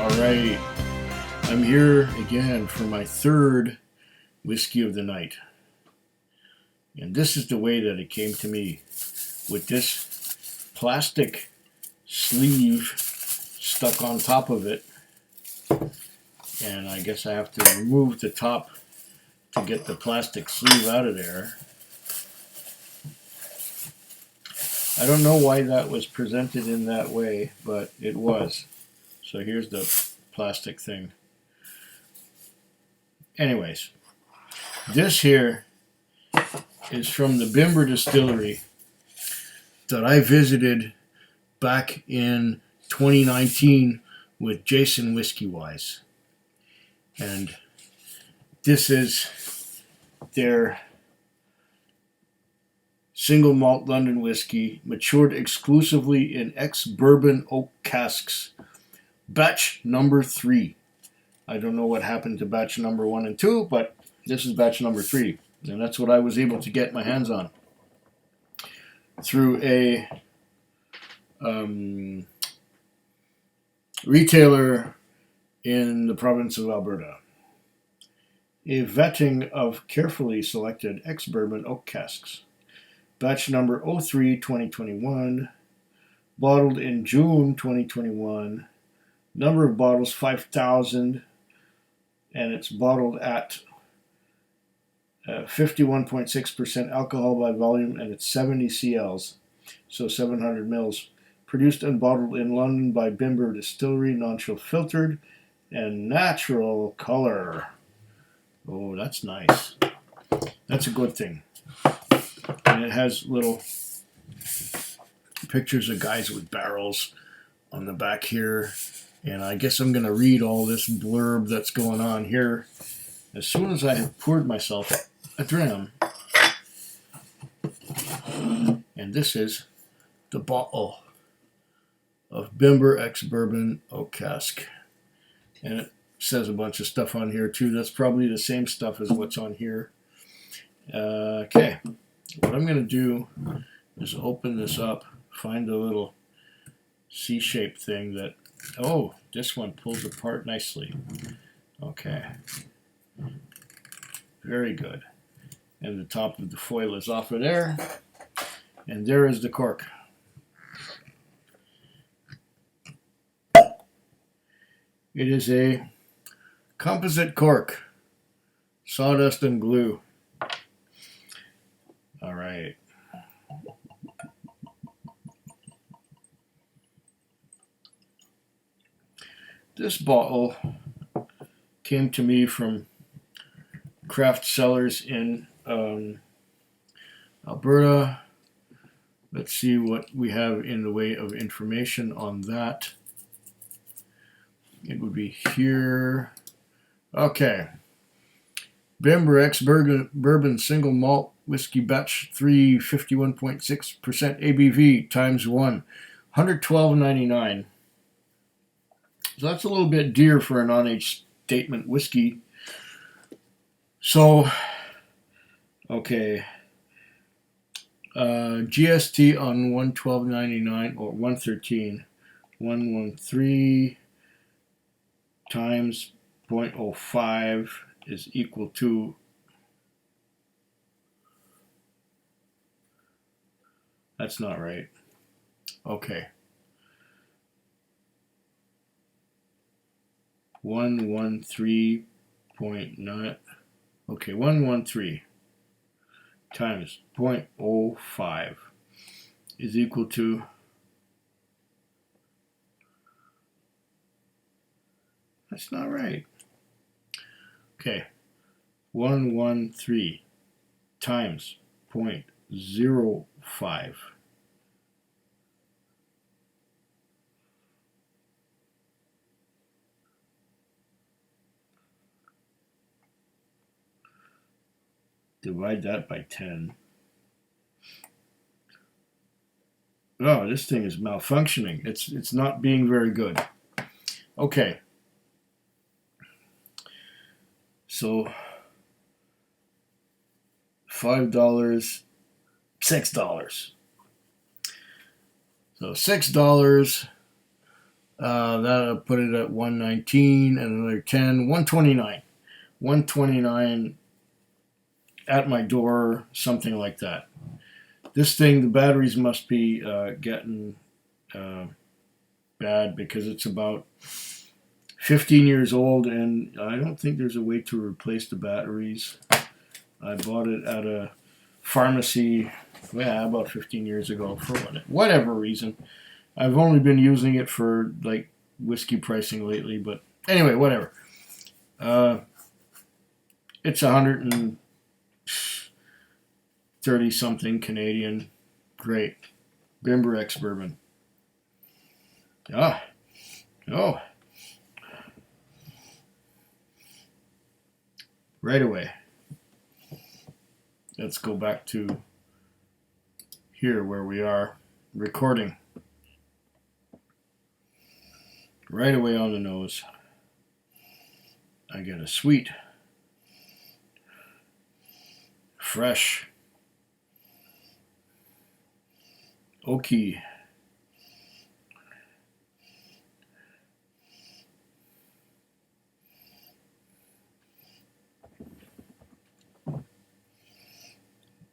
Alright, I'm here again for my third whiskey of the night. And this is the way that it came to me, with this plastic sleeve stuck on top of it. And I guess I have to remove the top to get the plastic sleeve out of there. I don't know why that was presented in that way, but it was. So here's the plastic thing. Anyways, this here is from the Bimber distillery that I visited back in 2019 with Jason Whiskey Wise. And this is their single malt London whiskey, matured exclusively in ex-bourbon oak casks. Batch number 3. I don't know what happened to batch number 1 and 2, but this is batch number 3. And that's what I was able to get my hands on through a retailer in the province of Alberta. A vetting of carefully selected ex-bourbon oak casks. Batch number 03 2021, bottled in June 2021. Number of bottles 5,000, and it's bottled at 51.6% alcohol by volume, and it's 70 cls, so 700 mils. Produced and bottled in London by Bimber Distillery, non-chill filtered, and natural color. Oh, that's nice. That's a good thing. And it has little pictures of guys with barrels on the back here. And I guess I'm going to read all this blurb that's going on here as soon as I have poured myself a dram. And this is the bottle of Bimber ex-bourbon oak cask. And it says a bunch of stuff on here too. That's probably the same stuff as what's on here. Okay. What I'm going to do is open this up, find the little C-shaped thing that, oh, this one pulls apart nicely. Okay. Very good. And the top of the foil is off of there. And there is the cork. It is a composite cork, sawdust and glue. All right. This bottle came to me from craft cellars in Alberta. Let's see what we have in the way of information on that. It would be here. Okay. Bimber ex-bourbon single malt whiskey batch 3, 51.6% ABV times 1, $112.99. So that's a little bit dear for a non-age statement whiskey. So, okay. GST on 112.99 or 113, 113 times 0.05 is equal to that's not right. Okay. 113.9. Okay, 113 times 0.05 is equal to that's not right. Okay. 113 times 0.05. Divide that by 10. Oh, this thing is malfunctioning. It's not being very good. Okay. So $5, $6. So $6 That'll put it at 119 and another 10, 129. 129 at my door, something like that. This thing, the batteries must be getting bad because it's about 15 years old, and I don't think there's a way to replace the batteries. I bought it at a pharmacy, about 15 years ago for whatever reason. I've only been using it for like whiskey pricing lately, but anyway, whatever. It's 130 something Canadian. Great. Bimber ex-bourbon. Oh. Right away. Let's go back to here where we are recording. Right away on the nose, I get a sweet, fresh, oaky,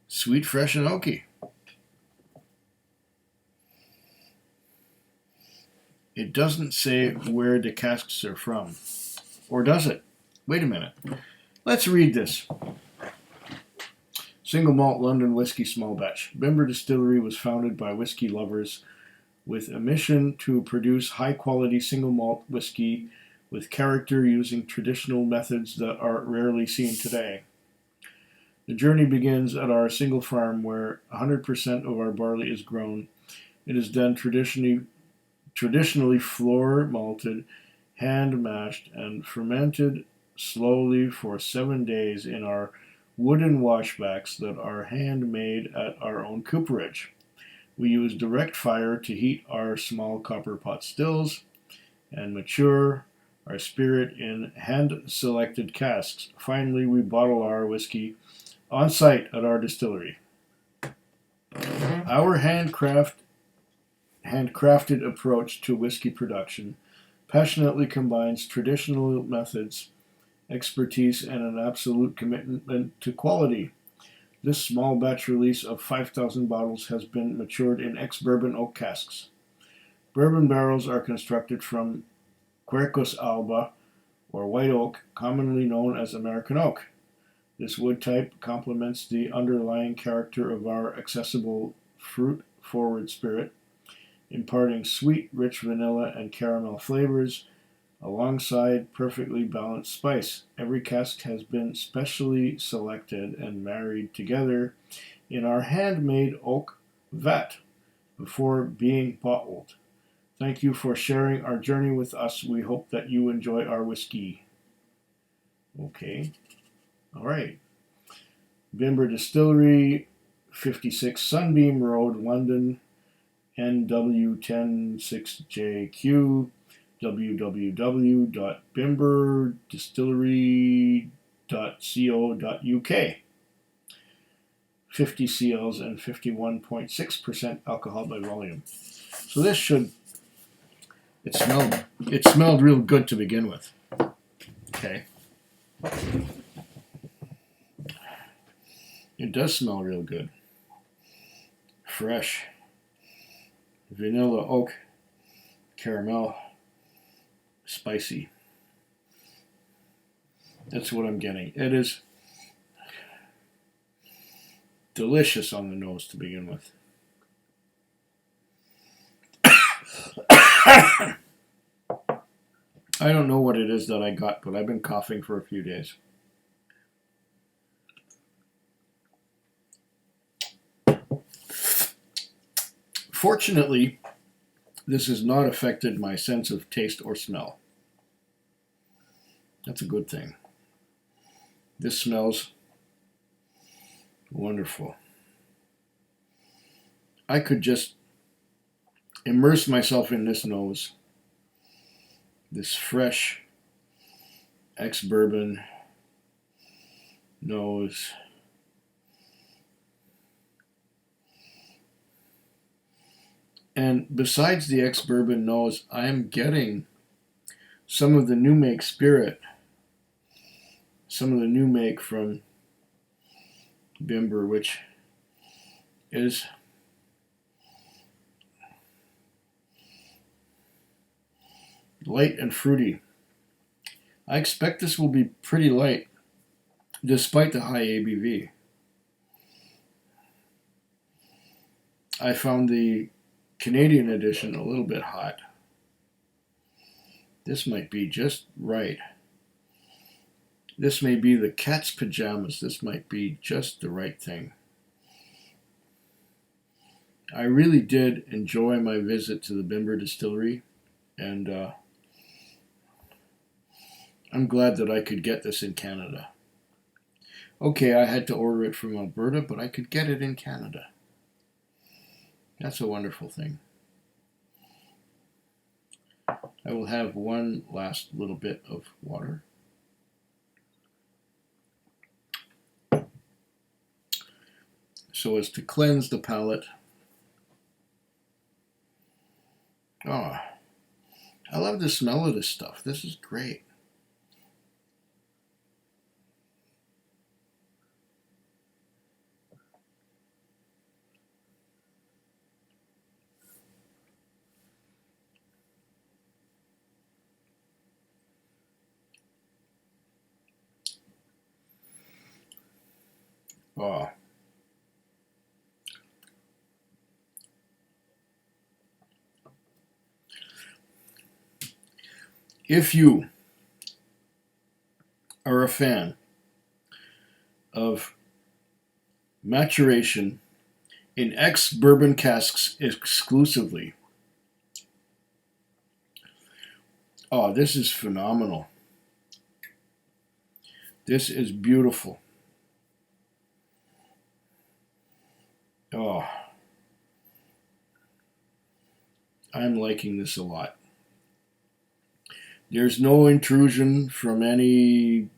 sweet, fresh, and oaky. It doesn't say where the casks are from. Or does it? Wait a minute. Let's read this. Single malt London whiskey small batch. Bimber Distillery was founded by whiskey lovers with a mission to produce high-quality single malt whiskey with character using traditional methods that are rarely seen today. The journey begins at our single farm where 100% of our barley is grown. It is then traditionally floor malted, hand mashed, and fermented slowly for 7 days in our wooden washbacks that are handmade at our own cooperage. We use direct fire to heat our small copper pot stills and mature our spirit in hand-selected casks. Finally, we bottle our whiskey on site at our distillery. Our handcrafted approach to whiskey production passionately combines traditional methods, expertise, and an absolute commitment to quality. This small batch release of 5,000 bottles has been matured in ex-bourbon oak casks. Bourbon barrels are constructed from Quercus alba, or white oak, commonly known as American oak. This wood type complements the underlying character of our accessible fruit-forward spirit, imparting sweet, rich vanilla and caramel flavors alongside perfectly balanced spice. Every cask has been specially selected and married together in our handmade oak vat before being bottled. Thank you for sharing our journey with us. We hope that you enjoy our whiskey. Okay. All right. Bimber Distillery, 56 Sunbeam Road, London, NW106JQ, www.bimberdistillery.co.uk. 50 CLs and 51.6% alcohol by volume. So this it smelled real good to begin with. Okay. It does smell real good. Fresh. Vanilla, oak, caramel, spicy. That's what I'm getting. It is delicious on the nose to begin with. I don't know what it is that I got, but I've been coughing for a few days. Fortunately, this has not affected my sense of taste or smell. That's a good thing. This smells wonderful. I could just immerse myself in this nose. This fresh ex-bourbon nose. And besides the ex-bourbon nose, I'm getting some of the new make spirit, some of the new make from Bimber, which is light and fruity. I expect this will be pretty light, despite the high ABV. I found the Canadian edition a little bit hot. This might be just right. This may be the cat's pajamas. This might be just the right thing. I really did enjoy my visit to the Bimber distillery, and I'm glad that I could get this in Canada. Okay, I had to order it from Alberta, but I could get it in Canada. That's a wonderful thing. I will have one last little bit of water. So as to cleanse the palate. Oh, I love the smell of this stuff. This is great. Oh. If you are a fan of maturation in ex-bourbon casks exclusively, oh, this is phenomenal. This is beautiful. Oh, I'm liking this a lot. There's no intrusion from any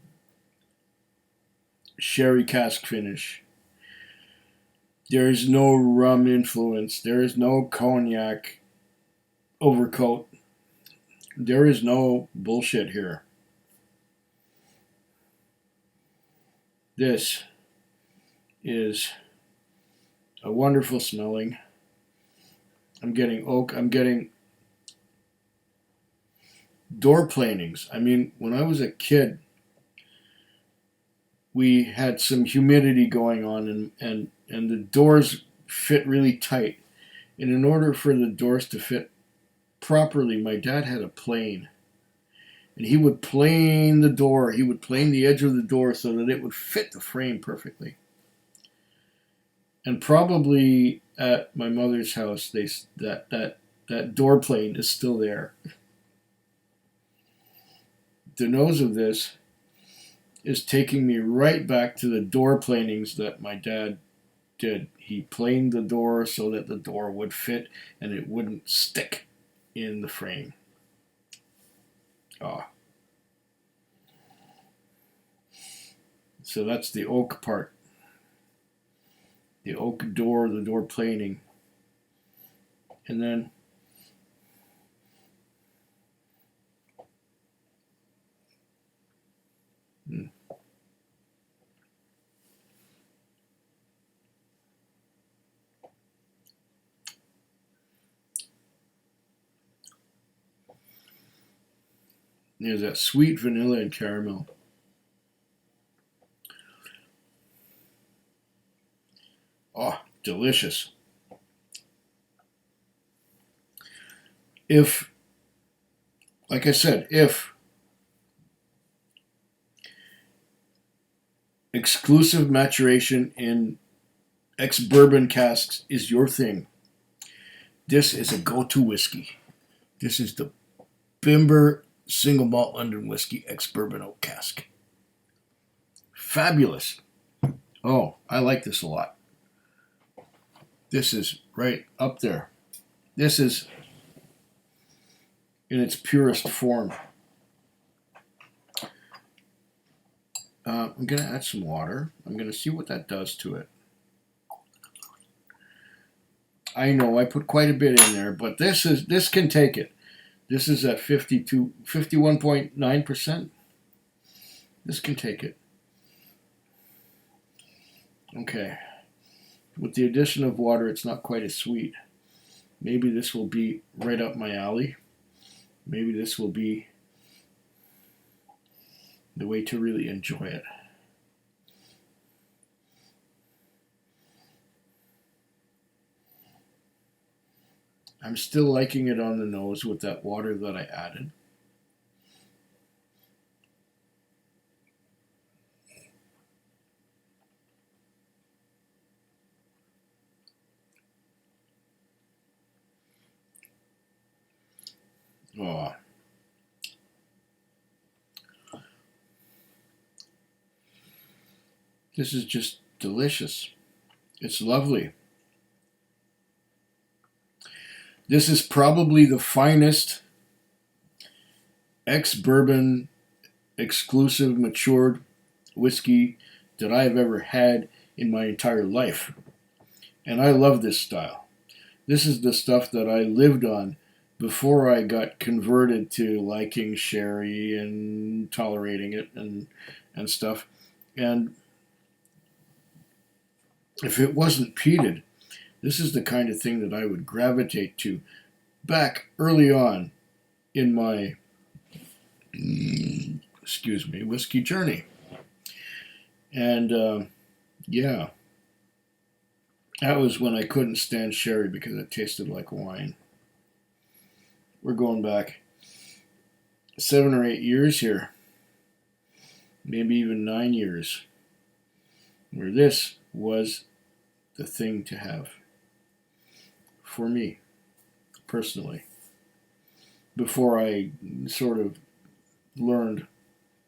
sherry cask finish. There is no rum influence. There is no cognac overcoat. There is no bullshit here. This is a wonderful smelling. I'm getting oak. I'm getting door planings. I mean, when I was a kid, we had some humidity going on, and the doors fit really tight. And in order for the doors to fit properly, my dad had a plane. And he would plane the door. He would plane the edge of the door so that it would fit the frame perfectly. And probably at my mother's house, that door plane is still there. The nose of this is taking me right back to the door planings that my dad did. He planed the door so that the door would fit and it wouldn't stick in the frame. Oh. So that's the oak part. The oak door, the door planing. And then there's that sweet vanilla and caramel. Oh, delicious. If, like I said, if exclusive maturation in ex-bourbon casks is your thing, this is a go-to whiskey. This is the Bimber Single Malt London Whiskey ex-bourbon oak cask. Fabulous. Oh, I like this a lot. This is right up there. This is in its purest form. I'm going to add some water. I'm going to see what that does to it. I know I put quite a bit in there, but this can take it. This is at 51.9%. This can take it. Okay. With the addition of water, it's not quite as sweet. Maybe this will be right up my alley. Maybe this will be the way to really enjoy it. I'm still liking it on the nose with that water that I added. Oh. This is just delicious. It's lovely. This is probably the finest ex-bourbon exclusive matured whiskey that I have ever had in my entire life. And I love this style. This is the stuff that I lived on before I got converted to liking sherry and tolerating it and stuff. And if it wasn't peated, this is the kind of thing that I would gravitate to back early on in my whiskey journey. And yeah, that was when I couldn't stand sherry because it tasted like wine. We're going back 7 or 8 years here, maybe even 9 years, where this was the thing to have for me personally, before I sort of learned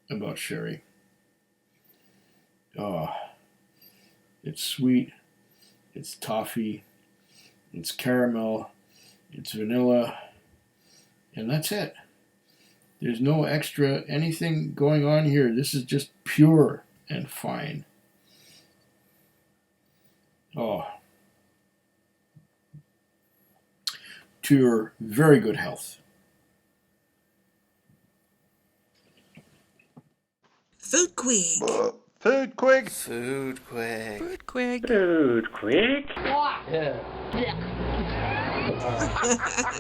about sherry. Oh, it's sweet, it's toffee, it's caramel, it's vanilla, and that's it. There's no extra anything going on here. This is just pure and fine. Oh. To your very good health. Food Quig. Food Quig. Food Quig. Food Quig. Food Quig. Yeah.